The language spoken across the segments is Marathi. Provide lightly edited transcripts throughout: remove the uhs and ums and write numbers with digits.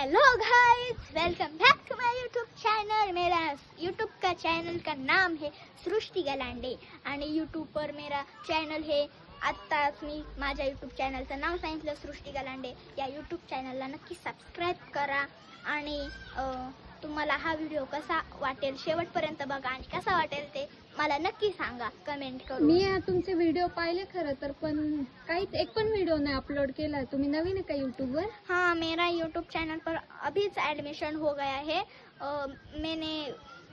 Hello guys, welcome back to my YouTube channel. मेरा यूट्यूब का चैनल का नाम है सृष्टी गलांडे आणि यूट्यूब पर मेरा चॅनल है। आत्ताच मी माझ्या यूट्यूब चॅनलचं नाव सांगितलं, सृष्टी गलांडे। या यूट्यूब चॅनलला नक्की सबस्क्राईब करा आणि तुम्हाला हा व्हिडिओ कसा वाटेल शेवटपर्यंत बघा आणि कसा वाटेल ते मला नक्की सांगा कमेंट करून। मी तुमचे व्हिडिओ पाहिले खरं तर, पण काहीच एक पण व्हिडिओ नहीं अपलोड केला। तुम्ही नवीन है का यूट्यूब पर? हाँ, मेरा यूट्यूब चैनल पर अभी एडमिशन हो गया है। मैंने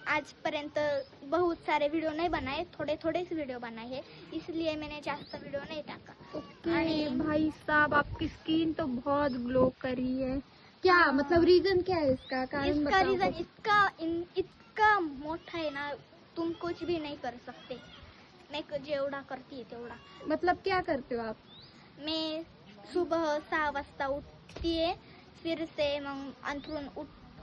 आज पर्यंत बहुत सारे वीडियो नहीं बनाए, थोड़े थोड़े से वीडियो बनाए हैं, इसलिए मैंने ज़्यादा वीडियो नहीं डाला। ओके भाई साहब, आपकी स्किन तो बहुत ग्लो कर रही है। क्या मतलब रीजन क्या है इसका? कारण इसका बताओ। रीजन इतना मोटा है ना, तुम कुछ भी नहीं कर सकते। मैं जेवढा करती है तेवढा। मतलब क्या करते हो आप? मैं सुबह 6 वाजता उठती है, फिर से मग अंथरून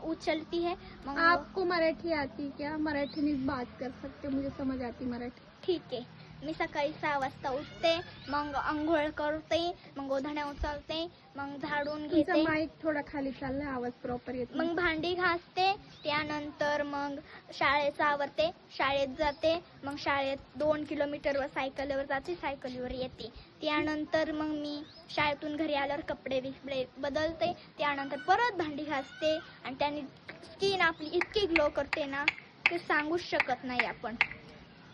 उचलती है। मग आपको मराठी आती क्या? मराठी में बात कर सकते हो, मुझे समझ आती मराठी। ठीक आहे। मी सकाळी 6 वाजता उठते, मग अंघोळ करते, मग गोधड्या उचलते, मग झाडून तुमचा घेते, माईक थोडा खाली चाललाय, आवाज प्रॉपर येत नाही। मग भांडी घासते, त्यानंतर मग शाळेचं आवरते, शाळेत जाते, मग शाळेत 2 किलोमीटरवर सायकलवर जाते, सायकलीवर येते। त्यानंतर मग मी शाळेतून घरी आल्यावर कपडे बिपडे बदलते, त्यानंतर परत भांडी घासते आणि त्याने स्किन आपली इतकी ग्लो करते ना, ते सांगूच शकत नाही आपण।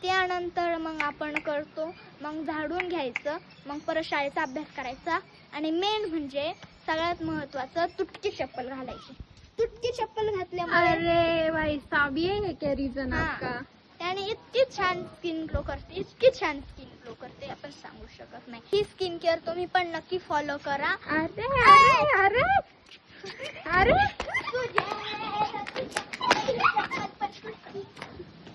त्यानंतर मग आपण करतो, मग झाडून घ्यायचं, मग परत शाळेचा अभ्यास करायचा आणि मेन म्हणजे सगळ्यात महत्त्वाचं तुटकी चप्पल घालायची। तुटकी चप्पल घातल्यामुळे अरे भाई साहब, ये है क्या रीजन हाँ, आपका? त्याने इतकी छान स्किन ग्लो करते, इतकी छान स्किन ग्लो करते, आपण सांगू शकत नाही। ही स्किन केअर तुम्ही पण नक्की फॉलो करा। अरे अरे अरे अरे